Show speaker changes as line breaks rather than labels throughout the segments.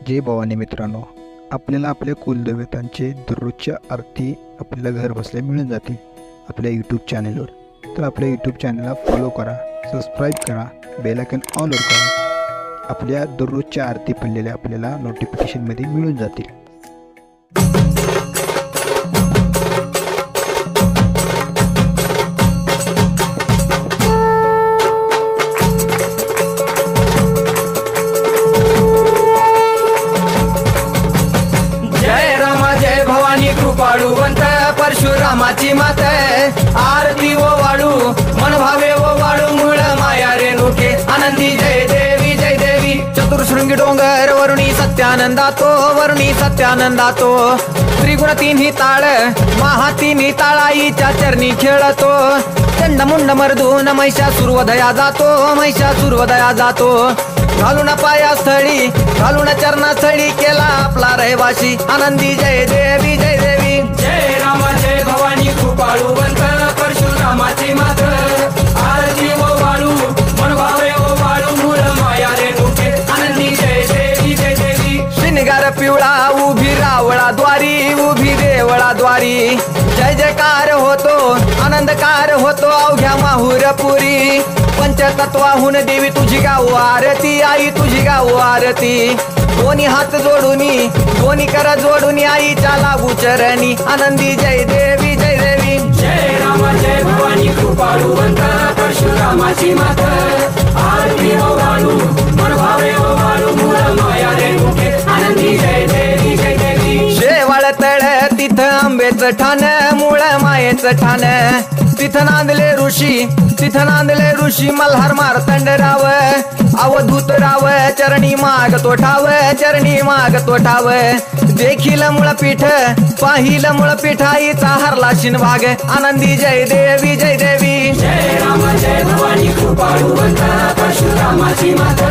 जय भवानी मित्रांनो, आपल्याला आपल्या कुलदेवतांचे दररोजच्या आरती आपल्याला घर बसल्या मिळून जातील आपल्या यूट्यूब चॅनलवर. तर आपल्या यूट्यूब चॅनलला फॉलो करा, सबस्क्राईब करा, बेल आयकॉन ऑलवर करा. आपल्या दररोजच्या आरती पडलेल्या आपल्याला नोटिफिकेशनमध्ये मिळून जातील.
कृपाळुवंत परशुरामाची मात आरती ओ वाळू मन भावे ओ वाळू मूळ माया रेणुके आनंदी जय देवी जय देवी. चतुर्शृंगी डोंगर वरुणी सत्यानंदातो त्रिगुण तिन्ही ताळ महा तिन्ही ताळाईच्या चरणी खेळतो. चंडमुंड मर्दून महिषासुरवधया जातो घालून पायास्थळी घालून चरणास्थळी केला आपला रहिवाशी आनंदी जय देवी जय देवी.
जय राम जय भवानी कृपाळुवंत परशुरामाची मात आरती ओ वाळू मन भावे ओ वाळू मूळ माया रेणुके आनंदी जय देवी जय देवी.
श्रीनिगार पिवळा उभी उभी देवळाद्वारी जय जयकार होतो आनंदकार होतो अवघ्या माहुरपुरी. पंचतत्वाहून देवी तुझी गाऊ आरती आई तुझी गाऊ आरती. दोन्ही हात जोडूनी दोन्ही कर जोडूनी आईच्या लागू चरणी आनंदी जय देवी जय देवी.
जय राम जय भवानी कृपाळुवंत परशुरामाची मात आरती ओ वाळू मन भावे ओ वाळू मूळ माया रेणुके आनंदी जय देवी जय देवी.
शेवाळ तळ तिथं आंबेचं ठाण मूळ मायेचं ठाण तिथं नांदले ऋषी मल्हार मार्तंडराव अवधूत राव चरणी माग तो ठाव. देखील मुळपीठ पाहिल मुळपीठ आईचा हरला शिनभाग आनंदी जय देवी जय देवी.
जय राम जय भवानी कृपाळुवंत परशुरामाची मात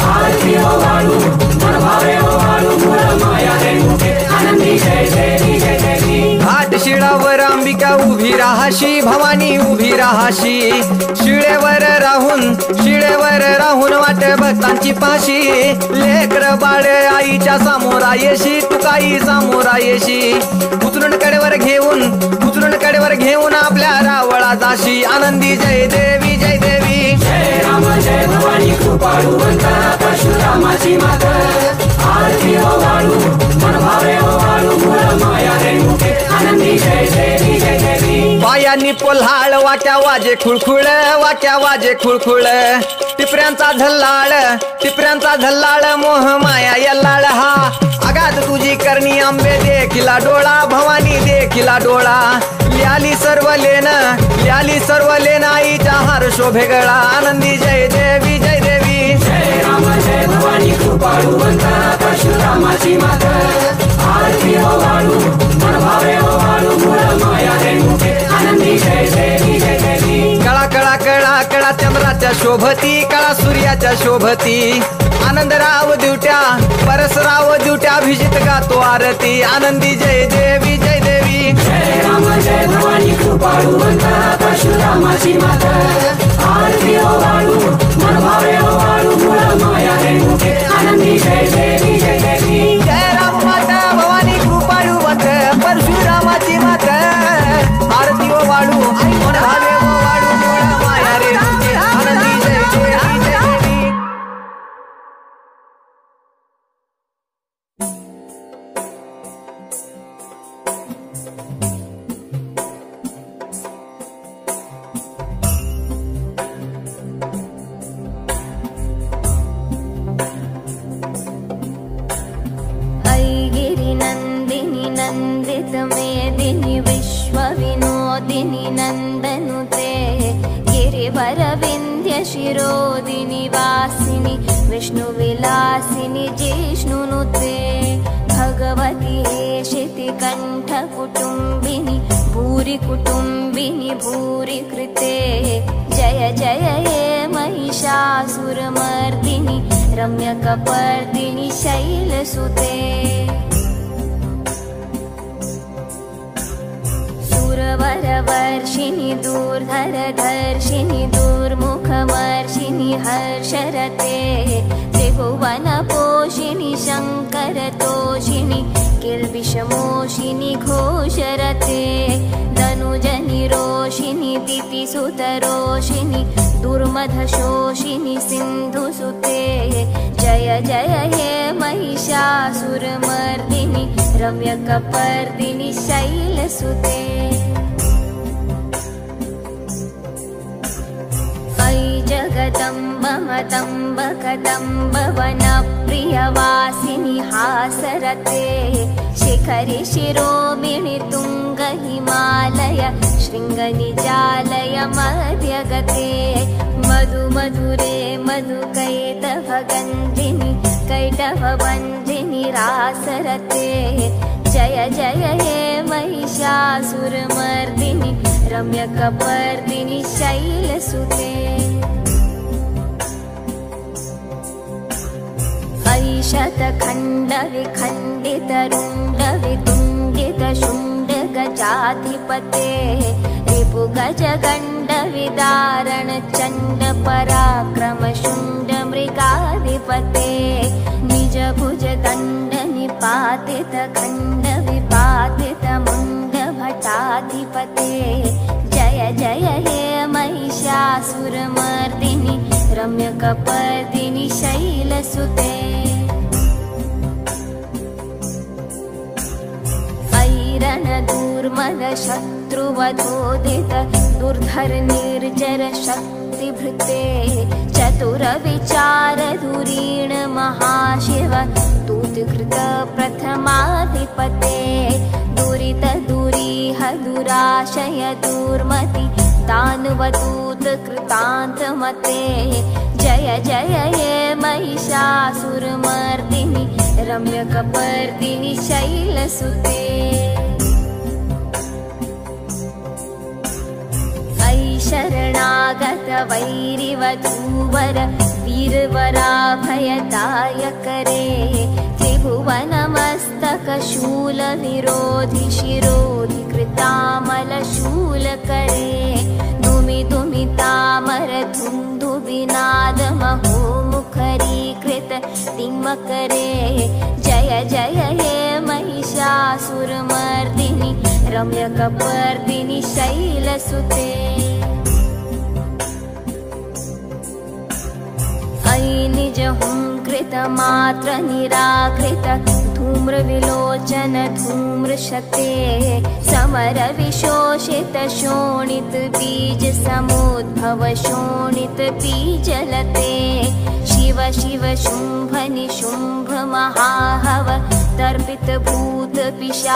आरती ओ वाळू मन भावे ओ वाळू मूळ माया रेणुके आनंदी जय देवी जय देवी.
घाट शिळावर अंबिका उभी राहाशी भवानी उभी राहाशी. शिळेवर राहून वाट भक्तांची पाशी. लेकर बाळ आईच्या समोरा येशी तुकाई समोरा येशी. उचलून कडेवर घेऊन आपल्या रावळा जाशी आनंदी जय देवी जय देवी.
जय राम जय भवानी कृपाळुवंत परशुरामाची मात आरती ओ वाळू मन भावे ओ वाळू मूळ माया रेणुके आनंदी जय देवी जय देवी.
पायांनी पोल्हाळ वाट्या वाजे खुळखुळ टिपऱ्यांचा झल्लाळ मोह माया यल्लाळ हा. आगात तुझी करणी आंबे देखिला डोळा भवानी देखिला डोळा. ल्याली सर्व लेन आईच्या हार शोभे गळा आनंदी जय देवी जय देवी.
जय राम जय भवानी कृपाळुवंत परशुरामाची मात आरती ओ वाळू मन भावे ओ वाळू मूळ माया रेणुके आनंदी जय देवी जय देवी.
कळा चंद्राच्या शोभती कळा सूर्याच्या शोभती. आनंदराव दिवट्या परसराव दिवट्या अभिजित गातो आरती आनंदी जय देवी जय देवी.
जय राम जय भवानी कृपाळुवंत परशुरामाची मात आरती ओ वाळू मन भावे ओ वाळू मूळ माया रेणुके आनंदी जय देवी जय देवी.
जय राम माता भवानी कृपाळुवंत परशुरामाची मात आरती ओ वाळू मन भावे ओ वाळू मूळ माया रेणुके आनंदी जय देवी जय देवी.
नंदिनी नंदित मेदिनी विश्वविनोदिनी नंदनुते गिरिवर विंध्य शिरोदिनी वासिनी विष्णुविलासिनी जिष्णुनुते. भगवती हेशिति कंठ कुटुंबिनी भूरि कुटुंबिनी भूरि कृते. जय जय ये महिषासुरमर्दिनी रम्यकपर्दिनी शैलसुते. सुरवरवर्षिणि दूर्धरधर्षिणि दुर्मुखमर्षिणि हर्षरते. त्रिभुवनपोषिणि शङ्कर पोषिणि किल्बिषमोषिनि घोषरते धनुजनि रोषिणि दितिसुतरोषिणि दुर्मधशोषिनि सिन्धुसुते जय जय हे महिषासुरमर्दिनि रम्यकपर्दिनि शैलसुते अयि जगदम्ब मदम्ब कदम्ब वनप्रियवासिनि हासरते शिखरि शिरोमिणि तुङ्ग हिमालय शृङ्गनिजालय मध्यगते मधु मधुरे मधुकैटभगन्धिनि कैटभबन्धिनि रासरते जय जय हे महिषासुरमर्दिनि रम्यकपर्दिनि शैलसुते अयि शतखण्डविखण्डितरुण्डवितुण्डितशुण्डगजाधिपते रिपुगजगण्डविदारण चण्डपराक्रमशुण्डमृगाधिपते निजभुजदण्डनिपातितखण्डविपातितमुण्डभटाधिपते जय जय हे महिषासुरमर्दिनि रम्यकपर्दिनि शैलसुते रणदूर्मदशत्रुवधोदित दुर्धर निर्जर शक्तिभृते चतुरविचारधुरीण महाशिव दूतकृत प्रथमाधिपते दुरित दुरीह दुराशय दुर्मति दानवदूत कृतान्तमते जय जय हे महिषासुरमर्दिनि रम्यकपर्दिनि शैलसुते अयि शरणागत वैरिवधूवर वीरवराभयदायकरे त्रिभुवनमस्तकशूलविरोधि शिरोधि कृतामलशूलकरे दुमि दुमितामर धुन्धुविनाद महोमुखरीकृत तिम्मकरे जय जय हे महिषासुरमर्दिनि रम्यकपर्दिनि शैलसुते अयि निजहुङ्कृत मात्र निराकृत धूम्रविलोचन धूम्रशते समर विशोषित शोणित बीज समुद्भव शोणित बीजलते शिव शिव शुम्भ निशुम्भ महाहव तर्पित भूत पिशा